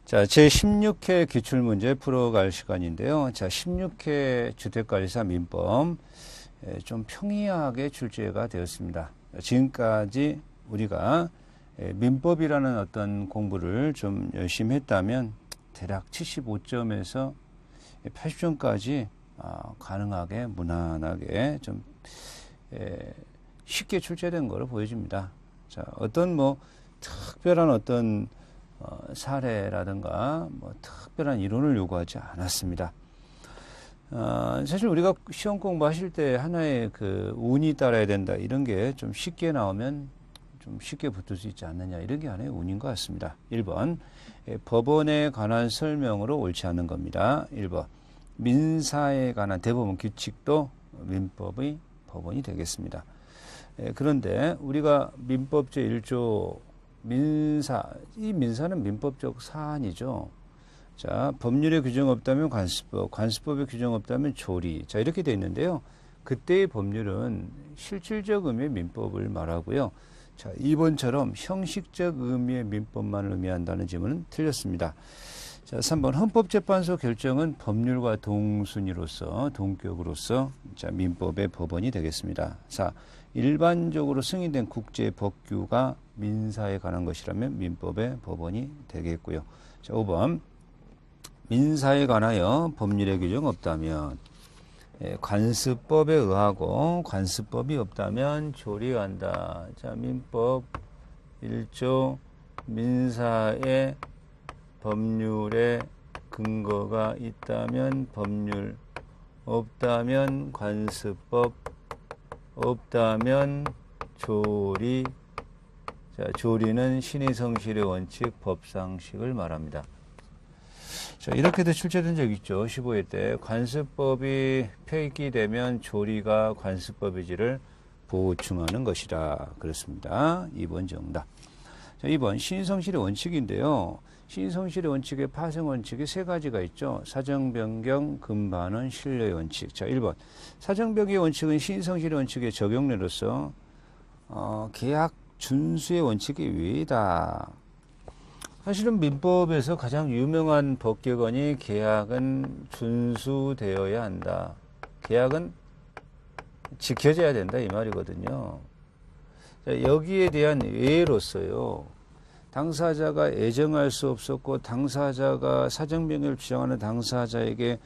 자, 제16회 기출문제 풀어갈 시간인데요. 자, 16회 주택관리사 민법 좀 평이하게 출제가 되었습니다. 지금까지 우리가 민법이라는 어떤 공부를 좀 열심히 했다면 대략 75점에서 80점까지 가능하게 무난하게 좀 쉽게 출제된 것으로 보여집니다. 자, 어떤 뭐 특별한 어떤 사례라든가 뭐 특별한 이론을 요구하지 않았습니다. 사실 우리가 시험 공부하실 때 하나의 그 운이 따라야 된다 이런 게 좀 쉽게 나오면 좀 쉽게 붙을 수 있지 않느냐 이런 게 하나의 운인 것 같습니다. 1번 법원에 관한 설명으로 옳지 않은 겁니다. 1번 민사에 관한 대법원 규칙도 민법의 법원이 되겠습니다. 그런데 우리가 민법 제1조 이 민사는 민법적 사안이죠. 자, 법률에 규정 없다면 관습법, 관습법에 규정 없다면 조리. 자, 이렇게 되어 있는데요. 그때의 법률은 실질적 의미의 민법을 말하고요. 자, 2번처럼 형식적 의미의 민법만을 의미한다는 지문은 틀렸습니다. 자, 3번 헌법재판소 결정은 법률과 동순위로서, 동격으로서 자, 민법의 법원이 되겠습니다. 4. 일반적으로 승인된 국제 법규가 민사에 관한 것이라면 민법의 법원이 되겠고요. 자, 5번 민사에 관하여 법률의 규정 없다면 관습법에 의하고 관습법이 없다면 조리한다. 자, 민법 1조 민사에 법률의 근거가 있다면 법률, 없다면 관습법, 없다면 조리. 자, 조리는 신의성실의 원칙, 법상식을 말합니다. 자, 이렇게도 출제된 적 있죠. 15회 때 관습법이 폐기되면 조리가 관습법의지를 보충하는 것이라 그렇습니다. 2번 정답. 자, 2번 신의성실의 원칙인데요. 신의성실의 원칙의 파생 원칙이 세 가지가 있죠. 사정변경, 금반원, 신뢰의 원칙. 자, 1번 사정변경의 원칙은 신의성실의 원칙의 적용례로서 계약 준수의 원칙이 외다. 사실은 민법에서 가장 유명한 법규건이 계약은 준수되어야 한다. 계약은 지켜져야 된다 이 말이거든요. 자, 여기에 대한 예로서요. 당사자가 애정할 수 없었고 당사자가 사정변경을 주장하는 당사자에게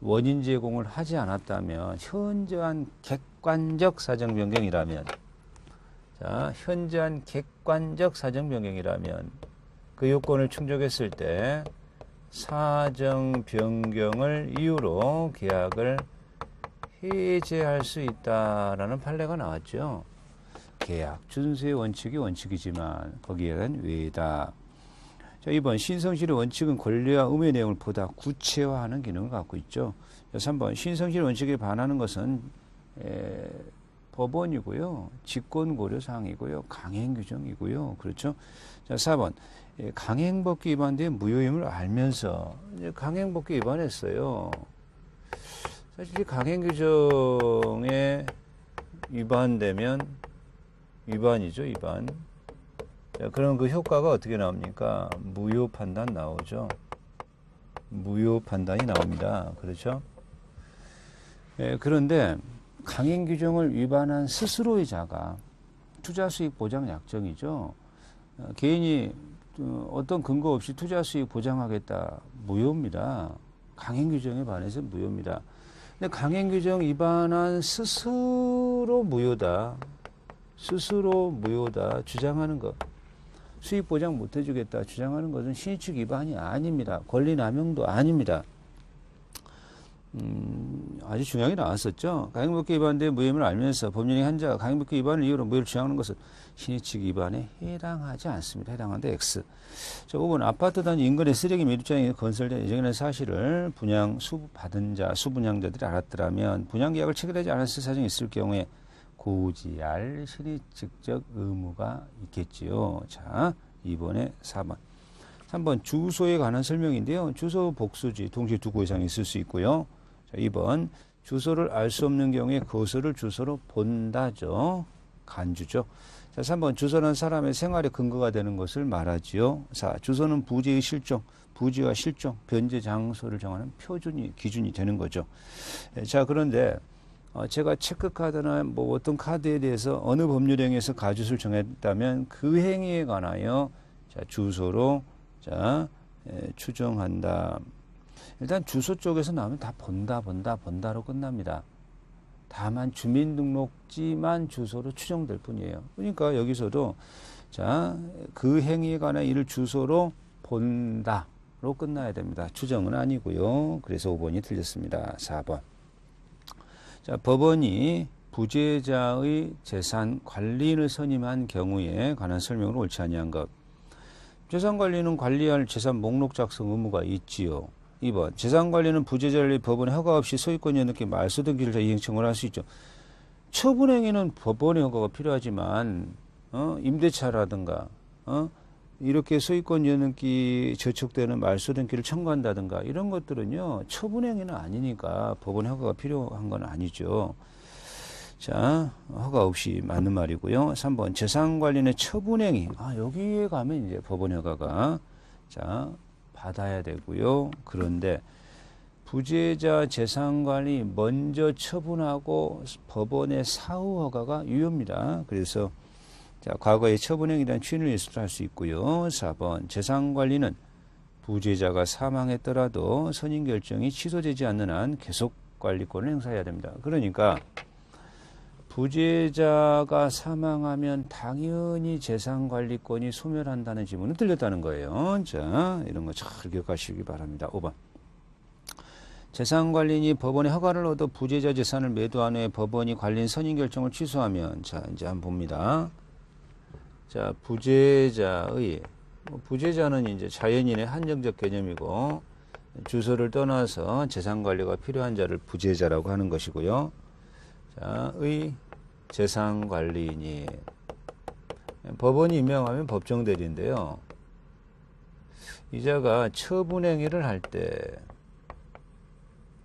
원인 제공을 하지 않았다면 현저한 객관적 사정변경이라면 자, 현저한 객관적 사정변경이라면 그 요건을 충족했을 때 사정 변경을 이유로 계약을 해제할 수 있다라는 판례가 나왔죠. 계약 준수의 원칙이 원칙이지만 거기에 대한 외다. 자, 2번 신성실의 원칙은 권리와 의무의 내용을 보다 구체화하는 기능을 갖고 있죠. 자, 3번 신성실의 원칙에 반하는 것은 법원이고요. 직권고려사항이고요. 강행규정이고요. 그렇죠. 자, 4번 강행법규 위반된 무효임을 알면서 강행법규 위반했어요. 사실 강행규정에 위반되면 위반이죠. 위반. 자, 그럼 그 효과가 어떻게 나옵니까? 무효 판단 나오죠. 무효 판단이 나옵니다. 그렇죠. 그런데 강행규정을 위반한 스스로의 자가 투자수익 보장 약정이죠. 개인이 어떤 근거 없이 투자수익 보장하겠다. 무효입니다. 강행규정에 반해서 무효입니다. 근데 강행규정 위반한 스스로 무효다. 스스로 무효다. 주장하는 것. 수익 보장 못 해주겠다. 주장하는 것은 신의축 위반이 아닙니다. 권리남용도 아닙니다. 아주 중요하게 나왔었죠. 강행법규 위반된 무효임을 알면서 법률의 한 자가 강행법규 위반을 이유로 무효를 주장하는 것은 신의축 위반에 해당하지 않습니다. 해당하는데 X. 자, 5번 아파트 단지 인근에 쓰레기 매립장이 건설된 예정이라는 사실을 분양 수받은 자, 수분양자들이 알았더라면 분양 계약을 체결하지 않았을 사정이 있을 경우에 고지할 신의축적 의무가 있겠지요. 자, 2번에 4번. 3번 주소에 관한 설명인데요. 주소 복수지 동시에 두 곳 이상 있을 수 있고요. 자, 2번 주소를 알 수 없는 경우에 거소를 주소로 본다죠. 간주죠. 자, 3번 주소는 사람의 생활의 근거가 되는 것을 말하지요. 4. 주소는 부지의 실종, 부지와 실종, 변제 장소를 정하는 표준이 기준이 되는 거죠. 자, 그런데 제가 체크카드나 뭐 어떤 카드에 대해서 어느 법률행위에서 가주소를 정했다면 그 행위에 관하여 자, 주소로 자, 추정한다. 일단 주소 쪽에서 나오면 다 본다로 끝납니다. 다만 주민등록지만 주소로 추정될 뿐이에요. 그러니까 여기서도 자, 그 행위에 관한 이를 주소로 본다로 끝나야 됩니다. 추정은 아니고요. 그래서 5번이 틀렸습니다. 4번. 자, 법원이 부재자의 재산 관리인을 선임한 경우에 관한 설명으로 옳지 아니한 것. 재산관리는 관리할 재산 목록 작성 의무가 있지요. 2번. 재산관리는 부재자를 법원의 허가 없이 소유권 여는께 말소 등기를 이행청구를 할 수 있죠. 처분행위는 법원의 허가가 필요하지만 임대차라든가 이렇게 소유권 여는기 저촉되는 말소 등기를 청구한다든가 이런 것들은요. 처분행위는 아니니까 법원의 허가가 필요한 건 아니죠. 자, 허가 없이 맞는 말이고요. 3번. 재산관리는 처분행위. 여기에 가면 이제 법원 허가가 자 받아야 되고요. 그런데 부재자 재산관리 먼저 처분하고 법원의 사후 허가가 유효입니다. 그래서 자, 과거의 처분행위에 대한 추인을 예습할 수 있고요. 4번. 재산관리는 부재자가 사망했더라도 선임 결정이 취소되지 않는 한 계속 관리권을 행사해야 됩니다. 그러니까 부재자가 사망하면 당연히 재산관리권이 소멸한다는 지문은 틀렸다는 거예요. 자, 이런 거 잘 기억하시기 바랍니다. 5번. 재산관리인이 법원의 허가를 얻어 부재자 재산을 매도한 후에 법원이 관리인 선임 결정을 취소하면 자, 이제 한번 봅니다. 자, 부재자는 이제 자연인의 한정적 개념이고 주소를 떠나서 재산관리가 필요한 자를 부재자라고 하는 것이고요. 자, 재산관리인이 법원이 임명하면 법정대리인데요. 이자가 처분행위를 할 때,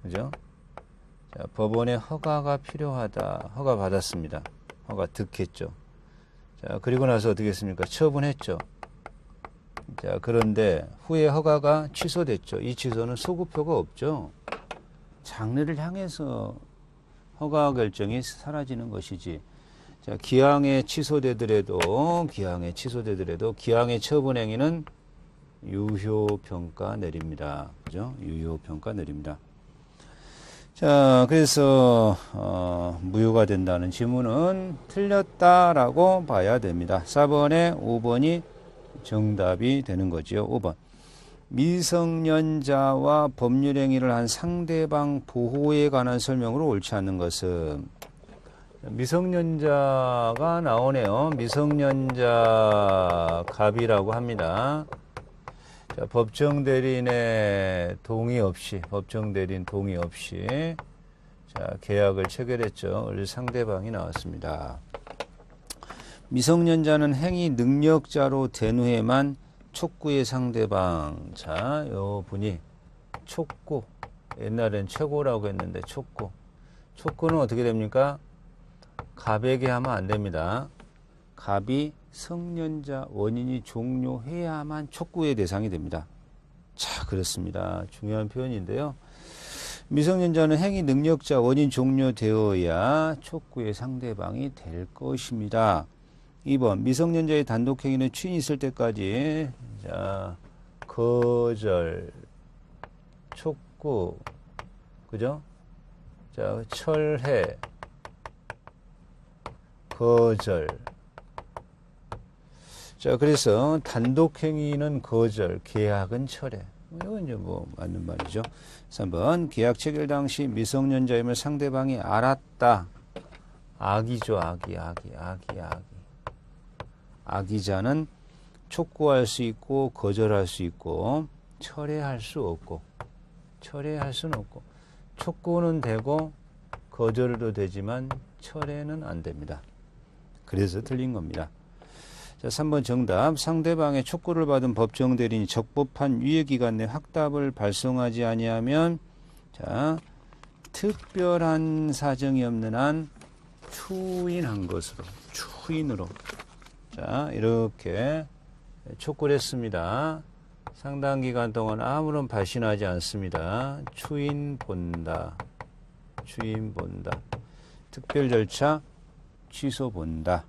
그죠? 자, 법원의 허가가 필요하다. 허가 받았습니다. 허가 득했죠. 자, 그리고 나서 어떻게 했습니까? 처분했죠. 자, 그런데 후에 허가가 취소됐죠. 이 취소는 소급표가 없죠. 장래를 향해서 허가 결정이 사라지는 것이지. 자, 기항에 취소되더라도 기항의 처분행위는 유효평가 내립니다. 그죠? 유효평가 내립니다. 자, 그래서 무효가 된다는 지문은 틀렸다라고 봐야 됩니다. 4번에 5번이 정답이 되는 거지요. 5번. 미성년자와 법률행위를 한 상대방 보호에 관한 설명으로 옳지 않는 것은 미성년자가 나오네요. 미성년자 갑이라고 합니다. 자, 법정대리인 동의 없이 자, 계약을 체결했죠. 상대방이 나왔습니다. 미성년자는 행위 능력자로 된 후에만 촉구의 상대방, 자, 요 분이 촉구, 옛날엔 최고라고 했는데 촉구는 어떻게 됩니까? 갑에게 하면 안 됩니다. 갑이 성년자 원인이 종료해야만 촉구의 대상이 됩니다. 자, 그렇습니다. 중요한 표현인데요. 미성년자는 행위 능력자 원인 종료되어야 촉구의 상대방이 될 것입니다. 2번. 미성년자의 단독행위는 추인이 있을 때까지 자, 거절, 촉구, 그죠? 자, 철회, 거절. 자, 그래서 단독행위는 거절, 계약은 철회. 이건 이제 뭐 맞는 말이죠. 3번. 계약 체결 당시 미성년자임을 상대방이 알았다. 악이죠, 악이. 악이자는 촉구할 수 있고 거절할 수 있고 철회할 수는 없고 촉구는 되고 거절도 되지만 철회는 안 됩니다. 그래서 틀린 겁니다. 자, 3번 정답. 상대방의 촉구를 받은 법정대리인이 적법한 유예기간 내 확답을 발송하지 아니하면 자, 특별한 사정이 없는 한 추인한 것으로 후인으로. 자, 이렇게 촉구를 했습니다. 상당 기간 동안 아무런 발신하지 않습니다. 추인 본다. 추인 본다. 특별 절차 취소 본다.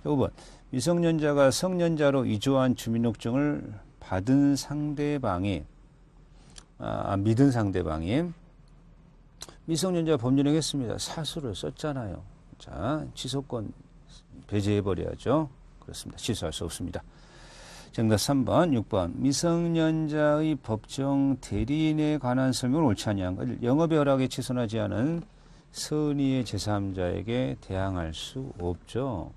5번. 미성년자가 성년자로 위조한 주민등록증을 받은 상대방이 믿은 상대방이 미성년자 법률행했습니다. 사수를 썼잖아요. 자, 취소권 배제해버려야죠. 그렇습니다. 취소할 수 없습니다. 정답 3번, 6번. 미성년자의 법정 대리인에 관한 설명을 옳지 아니한 영업의 허락에 취소하지 않은 선의의 제3자에게 대항할 수 없죠.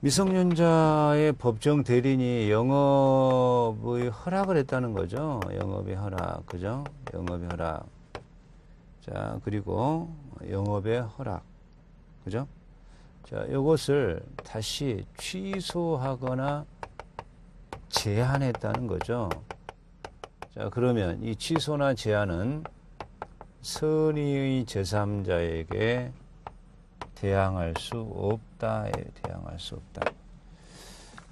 미성년자의 법정 대리인이 영업의 허락을 했다는 거죠. 영업의 허락, 그죠? 영업의 허락. 자, 그리고 영업의 허락, 그죠? 자, 이것을 다시 취소하거나 제한했다는 거죠. 자, 그러면 이 취소나 제한은 선의의 제3자에게 대항할 수 없다. 대항할 수 없다.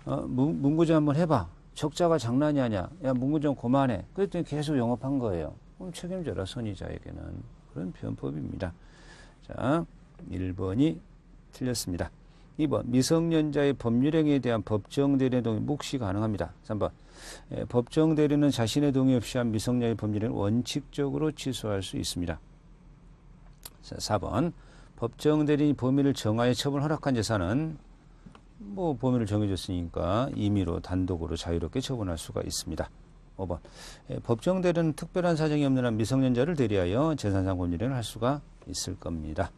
문구점 한번 해봐. 적자가 장난이 아니야. 야, 문구점 그만해. 그랬더니 계속 영업한 거예요. 그럼 책임져라, 선의자에게는. 그런 표현법입니다. 자, 1번이 틀렸습니다. 2번. 미성년자의 법률행위에 대한 법정 대리인의 동의 묵시 가능합니다. 3번. 법정 대리인은 자신의 동의 없이 한 미성년자의 법률행위를 원칙적으로 취소할 수 있습니다. 자, 4번. 법정 대리인이 범위를 정하여 처분 허락한 재산은 범위를 정해줬으니까 임의로 단독으로 자유롭게 처분할 수가 있습니다. 5번. 법정 대리인은 특별한 사정이 없는 한 미성년자를 대리하여 재산상 법률행위를 할 수가 있을 겁니다.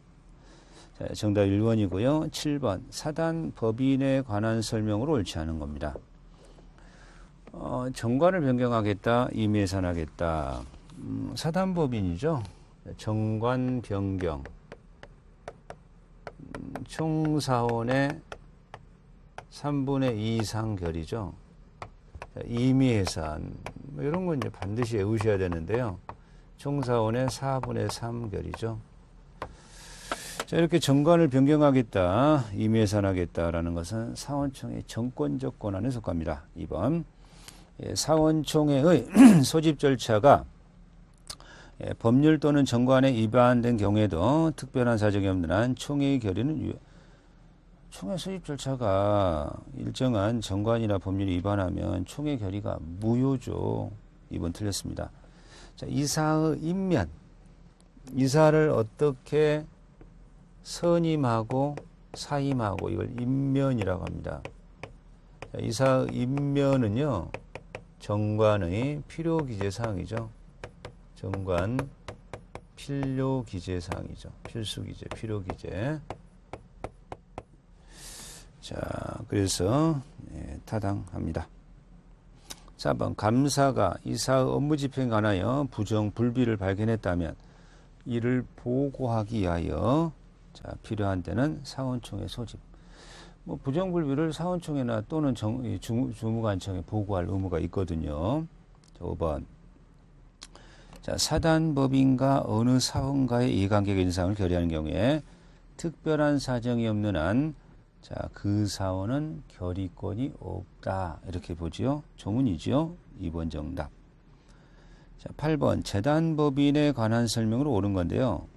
자, 정답 1번이고요. 7번. 사단 법인에 관한 설명으로 옳지 않은 겁니다. 정관을 변경하겠다, 임의 예산하겠다. 사단 법인이죠. 정관 변경. 총사원의 3분의 2 이상 결이죠. 임의 예산. 이런 건 이제 반드시 외우셔야 되는데요. 총사원의 4분의 3 결이죠. 자, 이렇게 정관을 변경하겠다, 임의 예산하겠다라는 것은 사원총의 정권적 권한에 속합니다. 2번. 사원총회의 소집 절차가 법률 또는 정관에 위반된 경우에도 특별한 사정이 없는 한 총회의 결의는 총회 소집 절차가 일정한 정관이나 법률이 위반하면 총회 결의가 무효죠. 2번 틀렸습니다. 자, 이사의 임면. 이사를 어떻게 선임하고 사임하고 이걸 임면이라고 합니다. 자, 이사의 임면은요, 정관의 필요기재사항이죠. 정관 필요기재사항이죠. 필수기재, 필요기재. 자, 그래서 타당합니다. 4번. 감사가 이사의 업무 집행에 관하여 부정, 불비를 발견했다면 이를 보고하기 위하여 필요한 때는 사원총회 소집. 부정불비를 사원총회나 또는 주무관청에 보고할 의무가 있거든요. 5번. 자, 사단법인과 어느 사원과의 이해관계가 있는 사항을 결의하는 경우에 특별한 사정이 없는 한 그 사원은 결의권이 없다. 이렇게 보지요. 조문이지요. 2번 정답. 자, 8번. 재단법인에 관한 설명으로 옳은 건데요.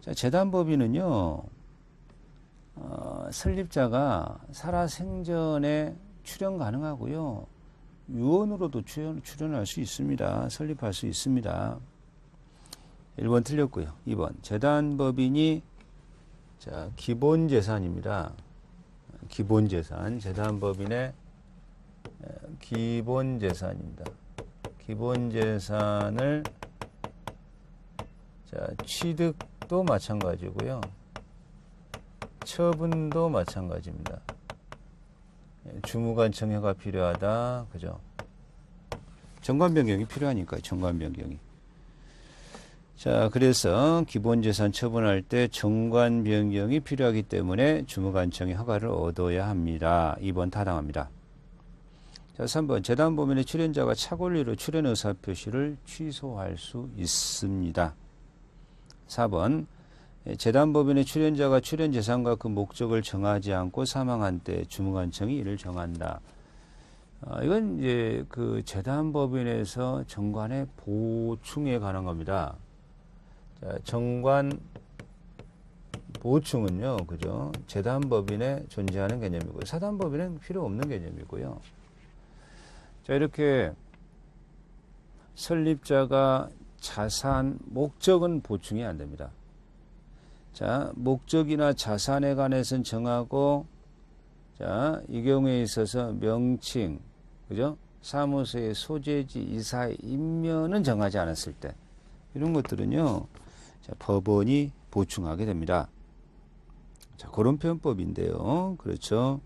자, 재단법인은요, 설립자가 살아생전에 출연 가능하고요. 유언으로도 출연할 수 있습니다. 설립할 수 있습니다. 1번 틀렸고요. 2번. 재단법인이 기본재산입니다. 기본재산. 재단법인의 기본재산입니다. 기본재산을 취득도 마찬가지고요. 처분도 마찬가지입니다. 주무관청 허가 필요하다. 그죠? 정관 변경이 필요하니까요. 정관 변경이. 자, 그래서 기본재산 처분할 때 정관 변경이 필요하기 때문에 주무관청의 허가를 얻어야 합니다. 2번 타당합니다. 자, 3번. 재단법인의 출연자가 착오일로 출연 의사표시를 취소할 수 있습니다. 4번. 재단법인의 출연자가 출연 재산과 그 목적을 정하지 않고 사망한 때 주무관청이 이를 정한다. 이건 이제 그 재단법인에서 정관의 보충에 관한 겁니다. 자, 정관 보충은요, 그죠? 재단법인에 존재하는 개념이고요. 사단법인은 필요 없는 개념이고요. 자, 이렇게 설립자가 자산, 목적은 보충이 안 됩니다. 자, 목적이나 자산에 관해서는 정하고, 자, 이 경우에 있어서 명칭, 그죠? 사무소의 소재지, 이사의 임면은 정하지 않았을 때, 이런 것들은요, 자, 법원이 보충하게 됩니다. 자, 그런 표현법인데요. 그렇죠.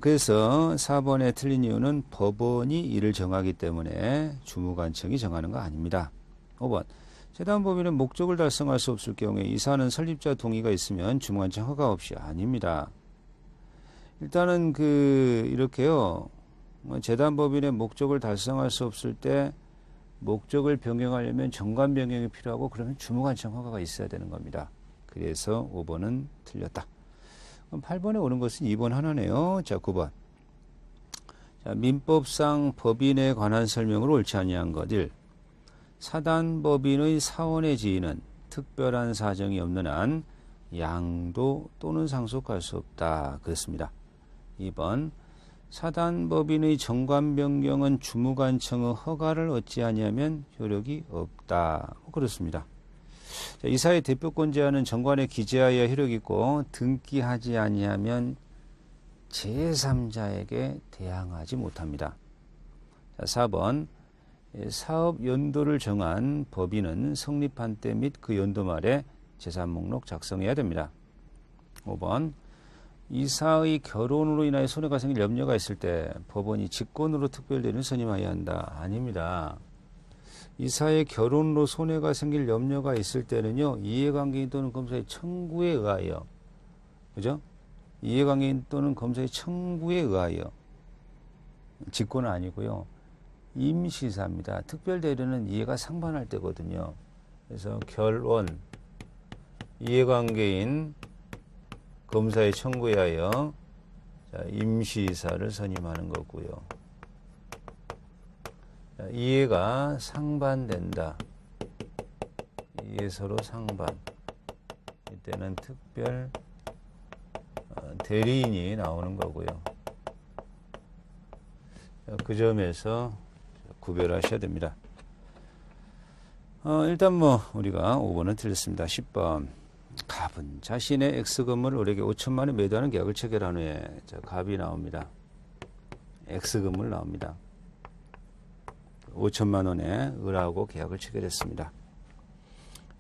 그래서 4번에 틀린 이유는 법원이 이를 정하기 때문에 주무관청이 정하는 거 아닙니다. 5번. 재단법인은 목적을 달성할 수 없을 경우에 이사는 설립자 동의가 있으면 주무관청 허가 없이 아닙니다. 일단은 이렇게요. 재단법인의 목적을 달성할 수 없을 때 목적을 변경하려면 정관 변경이 필요하고 그러면 주무관청 허가가 있어야 되는 겁니다. 그래서 5번은 틀렸다. 그럼 8번에 오는 것은 2번 하나네요. 자, 9번. 자, 민법상 법인에 관한 설명으로 옳지 아니한 것 1. 사단법인의 사원의 지위는 특별한 사정이 없는 한 양도 또는 상속할 수 없다. 그렇습니다. 2번. 사단법인의 정관 변경은 주무관청의 허가를 얻지 아니하면 효력이 없다. 그렇습니다. 자, 이사의 대표권 제한은 정관에 기재하여 효력이 있고 등기하지 아니하면 제3자에게 대항하지 못합니다. 자, 4번. 사업 연도를 정한 법인은 성립한 때 및 그 연도 말에 재산 목록 작성해야 됩니다. 5번. 이사의 결혼으로 인하여 손해가 생길 염려가 있을 때 법원이 직권으로 특별대리인을 선임하여야 한다. 아닙니다. 이사의 결혼으로 손해가 생길 염려가 있을 때는요, 이해관계인 또는 검사의 청구에 의하여, 그죠? 이해관계인 또는 검사의 청구에 의하여, 직권은 아니고요, 임시사입니다. 특별대리는 이해가 상반할 때거든요. 그래서 결혼, 이해관계인, 검사의 청구에 의하여 임시이사를 선임하는 거고요. 이해가 상반된다. 이해 서로 상반. 이때는 특별 대리인이 나오는 거고요. 그 점에서 구별하셔야 됩니다. 일단 우리가 5번은 틀렸습니다. 10번. 갑은 자신의 X건물을 을에게 5천만 원에 매도하는 계약을 체결한 후에 갑이 나옵니다. X건물 나옵니다. 5천만 원에 을하고 계약을 체결했습니다.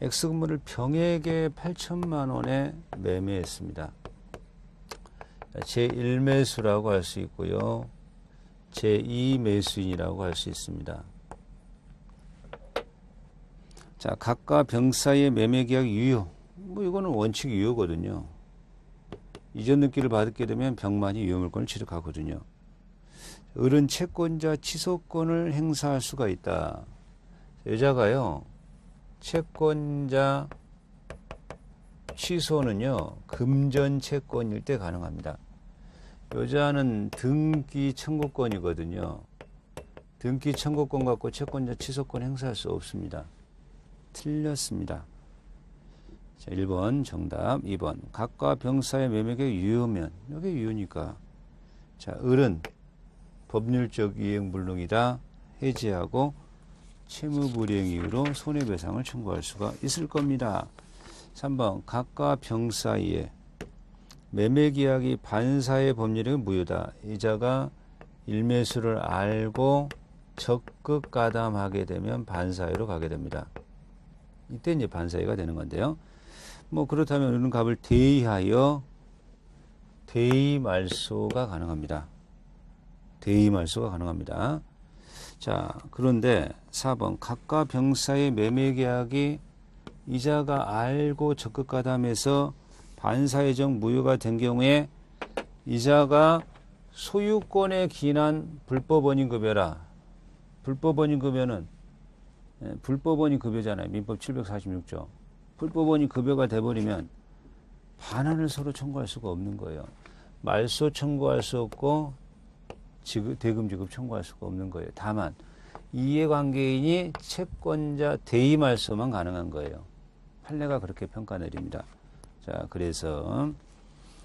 X건물을 병에게 8천만 원에 매매했습니다. 제1매수라고 할 수 있고요. 제2매수인이라고 할 수 있습니다. 자, 갑과 병 사이의 매매계약 유효. 이거는 원칙 유효거든요. 이전 등기를 받게 되면 병만이 유효물권을 취득하거든요. 을은 채권자 취소권을 행사할 수가 있다. 여자가요, 채권자 취소는요, 금전 채권일 때 가능합니다. 여자는 등기 청구권이거든요. 등기 청구권 갖고 채권자 취소권 행사할 수 없습니다. 틀렸습니다. 자, 1번 정답. 2번. 갑과 병 사이의 매매계약 유효면. 여기 유효니까. 자, 을은 법률적 이행 불능이다. 해지하고 채무불이행 이유로 손해배상을 청구할 수가 있을 겁니다. 3번. 갑과 병 사이에 매매계약이 반사의 법률이 무효다. 이자가 일매수를 알고 적극 가담하게 되면 반사회로 가게 됩니다. 이때 이제 반사회가 되는 건데요. 그렇다면 우리는 갑을 대의하여 대의말소가 가능합니다. 대의말소가 가능합니다. 자, 그런데 4번 갑과 병 사이의 매매계약이 이자가 알고 적극 가담해서 반사회적 무효가 된 경우에 이자가 소유권에 기인한 불법원인 급여라. 불법원인 급여는 불법원인 급여잖아요. 민법 746조. 불법원이 급여가 돼버리면 반환을 서로 청구할 수가 없는 거예요. 말소 청구할 수 없고 대금 지급 청구할 수가 없는 거예요. 다만 이해관계인이 채권자 대의 말소만 가능한 거예요. 판례가 그렇게 평가 내립니다. 자, 그래서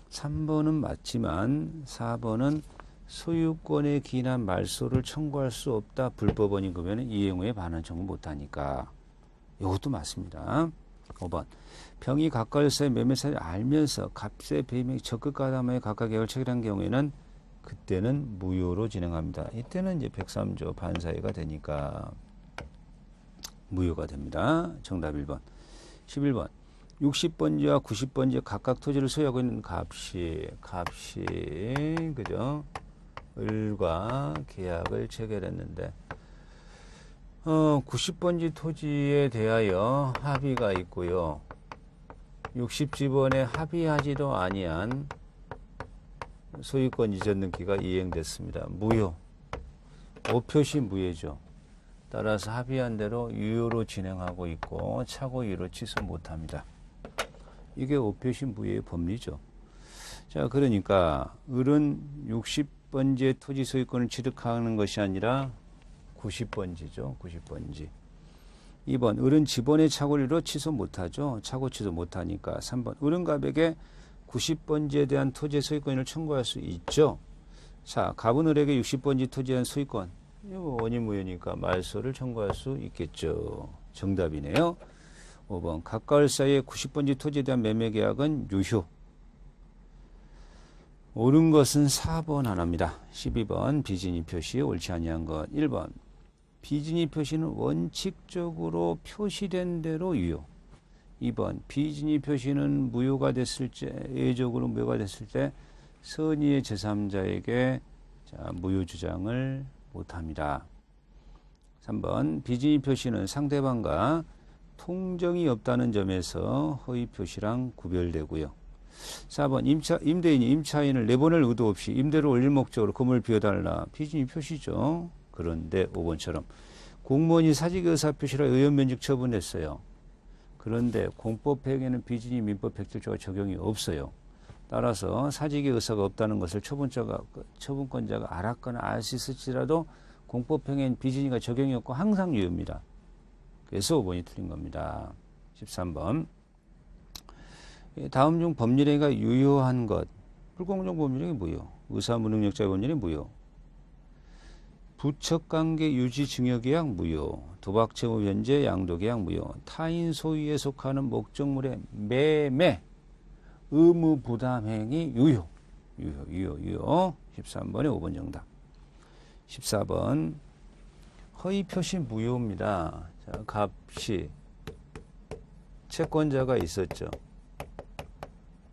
3번은 맞지만 4번은 소유권에 기인한 말소를 청구할 수 없다. 불법원이 그러면 이행후에 반환 청구 못하니까. 이것도 맞습니다. 5번 병이 가까울서의 매매사를 알면서 값의 배임에 적극 가담하여 각각 계약을 체결한 경우에는 그때는 무효로 진행합니다. 이때는 이제 103조 반사회가 되니까 무효가 됩니다. 정답 1번. 11번 60번지와 90번지 각각 토지를 소유하고 있는 값이 그죠? 을과 계약을 체결했는데 90번지 토지에 대하여 합의가 있고요. 60지번에 합의하지도 아니한 소유권 이전 등기가 이행됐습니다. 무효. 오표시 무효죠. 따라서 합의한 대로 유효로 진행하고 있고 차고 유효로 취소 못합니다. 이게 오표시 무효의 법리죠. 자, 그러니까 을은 60번지의 토지 소유권을 취득하는 것이 아니라 90번지죠. 90번지. 2번 을은 지번의 착오유효로 취소 못하죠. 착오 취소 못하니까. 3번 을은 갑에게 90번지에 대한 토지 소유권을 청구할 수 있죠. 자, 갑은 을에게 60번지 토지에 대한 소유권. 이거 원인 무효니까 말소를 청구할 수 있겠죠. 정답이네요. 5번 가까울 사이에 90번지 토지에 대한 매매 계약은 유효. 옳은 것은 4번 하나입니다. 12번 비진이 표시 옳지 아니한 것. 1번 비진이 표시는 원칙적으로 표시된 대로 유효. 2번 비진이 표시는 무효가 됐을 때 예외적으로 무효가 됐을 때 선의의 제3자에게 무효 주장을 못합니다. 3번 비진이 표시는 상대방과 통정이 없다는 점에서 허위 표시랑 구별되고요. 4번 임대인이 임차인을 내보낼 의도 없이 임대료 올릴 목적으로 건물을 비워달라. 비진이 표시죠. 그런데 5번처럼 공무원이 사직 의사표시라 의원 면직 처분했어요. 그런데 공법행위에는 비진이 민법 107조가 적용이 없어요. 따라서 사직의 의사가 없다는 것을 처분권자가 알았거나 알 수 있을지라도 공법행위엔 비진이가 적용이 없고 항상 유효입니다. 그래서 5번이 틀린 겁니다. 13번 다음 중 법률행위가 유효한 것. 불공정 법률행위 무효. 의사 무능력자의 법률이 무효. 부척관계 유지 증여계약 무효. 도박채무 변제 양도계약 무효. 타인 소유에 속하는 목적물의 매매 의무 부담행위 유효. 유효. 13번에 5번 정답. 14번 허위 표시 무효입니다. 자, 값이 채권자가 있었죠.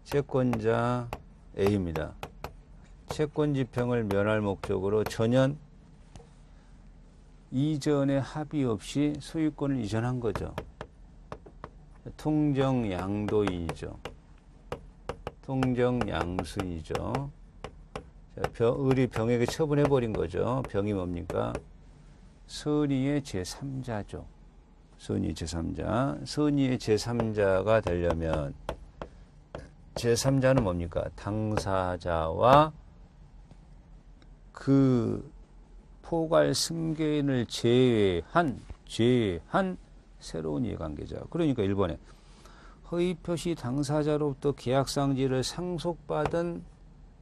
채권자 A입니다. 채권지평을 면할 목적으로 전혀 이전에 합의 없이 소유권을 이전한 거죠. 통정양도인이죠. 통정양수인이죠. 을이 병에게 처분해버린 거죠. 병이 뭡니까? 선의의 제3자죠. 선의 제3자. 선의의 제3자가 되려면 제3자는 뭡니까? 당사자와 그 포괄 승계인을 제외한 새로운 이해관계자. 그러니까 1번에 허위표시 당사자로부터 계약상지를 상속받은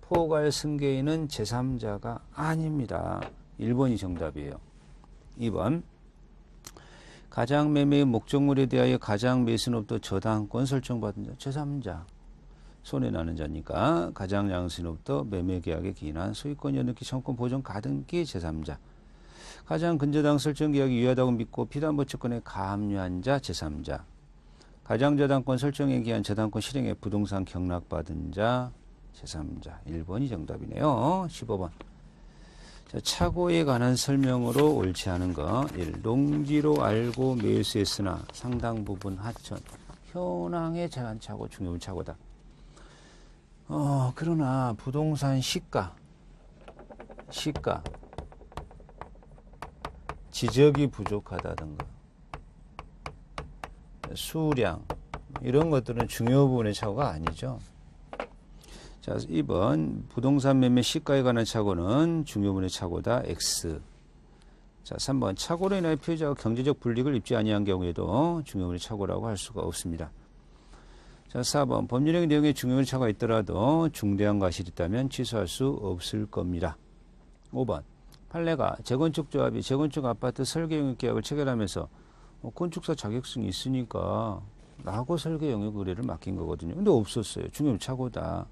포괄 승계인은 제3자가 아닙니다. 1번이 정답이에요. 2번 가장매매의 목적물에 대하여 가장매수로부터 저당권 설정받은 자 제3자. 손해나는 자니까 가장양수로부터 매매계약에 기인한 소유권 연등기 청구권 보존 가등기 제3자. 가장 근저당 설정계약이 유효하다고 믿고 피담보채권에 가압류한 자 제3자. 가장저당권 설정에 기한 저당권 실행에 부동산 경락받은 자 제3자. 1번이 정답이네요. 15번. 자, 차고에 관한 설명으로 옳지 않은 거. 1. 농지로 알고 매수했으나 상당 부분 하천. 현황에 제한 차고 중요한 차고다. 그러나 부동산 시가, 지적이 부족하다든가, 수량, 이런 것들은 중요 부분의 착오가 아니죠. 자, 2번 부동산 매매 시가에 관한 착오는 중요 부분의 착오다. X. 자, 3번 착오로 인하여 피해자가 경제적 불이익을 입지 아니한 경우에도 중요 부분의 착오라고 할 수가 없습니다. 자, 4번 법률행위 내용에 중요 부분의 착오가 있더라도 중대한 과실이 있다면 취소할 수 없을 겁니다. 5번 판례가 재건축 조합이 재건축 아파트 설계 영역 계약을 체결하면서 건축사 자격증이 있으니까 라고 설계 영역 의뢰를 맡긴 거거든요. 근데 없었어요. 중요 착오다.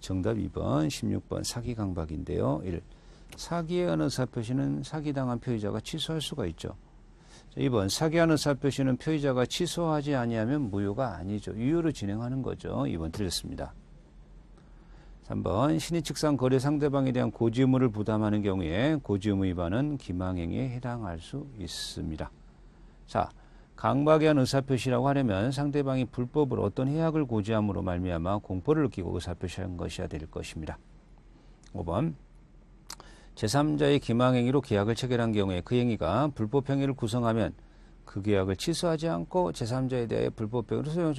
정답 2번 16번 사기 강박인데요. 1. 사기에 관한 의사표시는 사기당한 피해자가 취소할 수가 있죠. 2번 사기한 의사표시는 피해자가 취소하지 아니하면 무효가 아니죠. 유효로 진행하는 거죠. 2번 틀렸습니다. 3번 신의측상 거래 상대방에 대한 고지 의무를 부담하는 경우에 고지 의무 위반은 기망행위에 해당할 수 있습니다. 자, 강박에 한 의사표시라고 하려면 상대방이 불법으로 어떤 해악을 고지함으로 말미암아 공포를 느끼고 의사표시한 것이어야 될 것입니다. 5번 제3자의 기망행위로 계약을 체결한 경우에 그 행위가 불법 행위를 구성하면 그 계약을 취소하지 않고 제3자에 대해 불법 행위로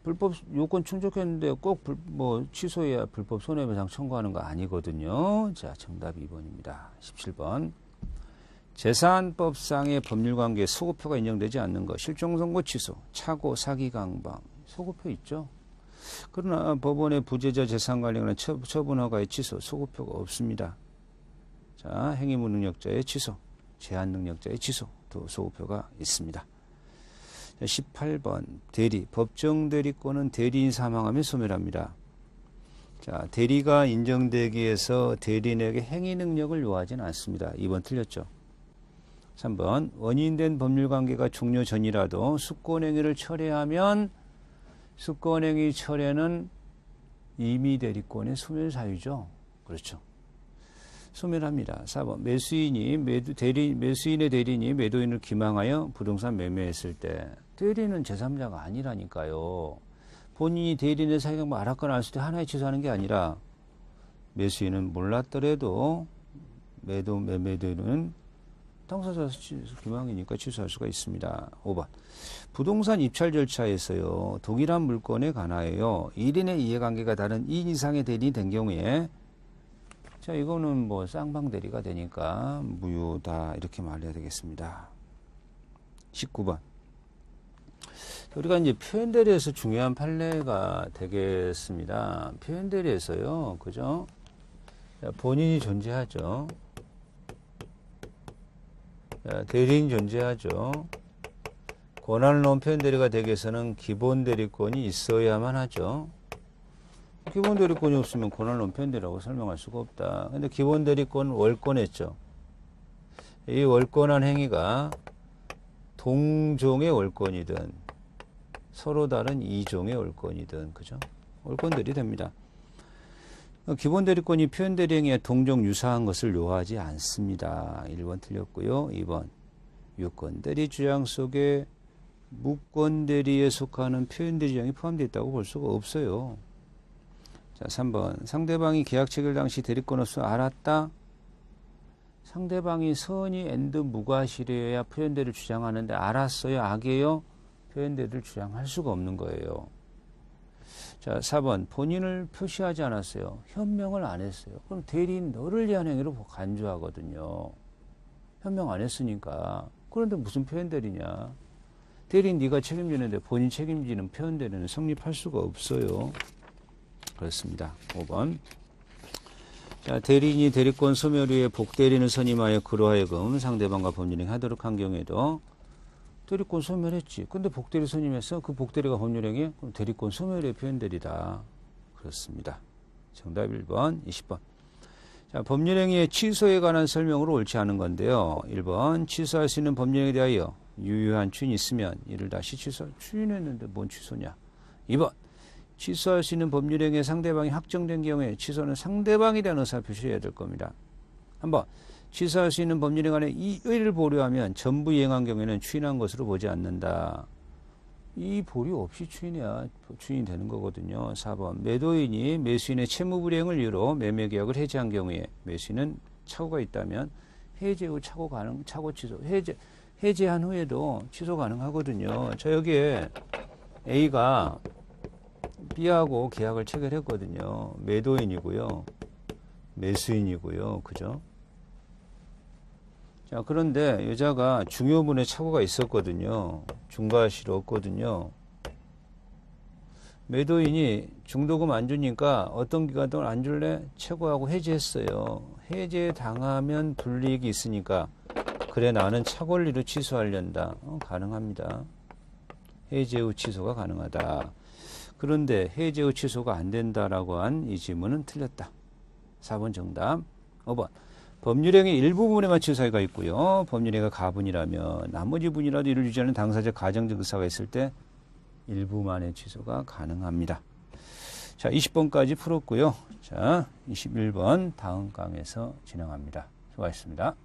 불법 요건 충족했는데 꼭 취소해야 불법 손해배상 청구하는 거 아니거든요. 자, 정답 2번입니다. 17번. 재산법상의 법률관계에 소급표가 인정되지 않는 것, 실종선고 취소, 착오, 사기 강박, 소급표 있죠. 그러나 법원의 부재자 재산 관련 처분 허가의 취소, 소급표가 없습니다. 자, 행위무능력자의 취소, 제한능력자의 취소, 또 소급표가 있습니다. 18번 대리, 법정 대리권은 대리인 사망하면 소멸합니다. 자, 대리가 인정되기 위해서 대리인에게 행위 능력을 요하지는 않습니다. 2번 틀렸죠. 3번 원인된 법률관계가 종료 전이라도 수권행위를 철회하면 수권행위 철회는 임의대리권의 소멸 사유죠. 그렇죠. 소멸합니다. 4번 매수인의 대리인이 매도인을 기망하여 부동산 매매했을 때 대리인은 제3자가 아니라니까요. 본인이 대리인의 사기가 알았거나 안 했을 때 하나에 취소하는 게 아니라 매수인은 몰랐더라도 매도인은 당사자 기망이니까 취소할 수가 있습니다. 5번 부동산 입찰 절차에서요. 동일한 물건에 관하여 1인의 이해관계가 다른 2인 이상의 대리인이 된 경우에 자, 이거는 쌍방 대리가 되니까 무효다 이렇게 말해야 되겠습니다. 19번 우리가 이제 표현대리에서 중요한 판례가 되겠습니다. 표현대리에서요, 그죠? 본인이 존재하죠. 대리인 존재하죠. 권한을 놓은 표현대리가 되기 위해서는 기본대리권이 있어야만 하죠. 기본대리권이 없으면 권한을 놓은 표현대리라고 설명할 수가 없다. 근데 기본대리권 월권했죠. 이 월권한 행위가 동종의 월권이든 서로 다른 이종의 월권이든 그죠? 월권들이 됩니다. 기본대리권이 표현대리 행위에 동종 유사한 것을 요하지 않습니다. 1번 틀렸고요. 2번 유권대리 주장 속에 무권대리에 속하는 표현대리 주장이 포함되어 있다고 볼 수가 없어요. 자, 3번 상대방이 계약 체결 당시 대리권 없음을 알았다. 상대방이 선의 앤드 무과실이어야 표현대리를 주장하는데 알았어요? 악이에요? 표현대리를 주장할 수가 없는 거예요. 자, 4번 본인을 표시하지 않았어요. 현명을 안 했어요. 그럼 대리인 너를 위한 행위로 간주하거든요. 현명 안 했으니까. 그런데 무슨 표현대리냐. 대리인 네가 책임지는데 본인 책임지는 표현대리는 성립할 수가 없어요. 그렇습니다. 5번 자, 대리인이 대리권 소멸 후에 복대리인을 선임하여 그로 하여금 상대방과 법률행위 하도록 한 경우에도 대리권 소멸했지. 근데 복대리 선임했어? 그 복대리가 법률행위? 그럼 대리권 소멸의 표현대리다. 그렇습니다. 정답 1번, 20번. 자, 법률행위의 취소에 관한 설명으로 옳지 않은 건데요. 1번, 취소할 수 있는 법률행위에 대하여 유효한 추인이 있으면 이를 다시 추인했는데 뭔 취소냐. 2번, 취소할 수 있는 법률행위에 상대방이 확정된 경우에 취소는 상대방에 대한 의사표시를 해야 될 겁니다. 한번 취소할 수 있는 법률행위 안에 이 의를 보류하면 전부 이행한 경우에는 추인한 것으로 보지 않는다. 이 보류 없이 추인이 되는 거거든요. 4번 매도인이 매수인의 채무불이행을 이유로 매매계약을 해지한 경우에 매수인은 착오가 있다면 해제 후 착오 취소 해제한 후에도 취소 가능하거든요. 자, 여기에 A가 B하고 계약을 체결했거든요. 매도인이고요. 매수인이고요. 그죠? 자, 그런데 여자가 중요분에 착오가 있었거든요. 중과실이 없거든요. 매도인이 중도금 안 주니까 어떤 기간 동안 안 줄래? 최고하고 해지했어요. 해제 당하면 불이익이 있으니까 그래 나는 차권리로 취소하련다. 가능합니다. 해제 후 취소가 가능하다. 그런데 해제 후 취소가 안 된다라고 한 이 질문은 틀렸다. 4번 정답. 5번. 법률행위 일부분에만 취소가 있고요. 법률행위가 가분이라면 나머지 분이라도 이를 유지하는 당사자 가정적 의사가 있을 때 일부만의 취소가 가능합니다. 자, 20번까지 풀었고요. 자, 21번 다음 강에서 진행합니다. 수고하셨습니다.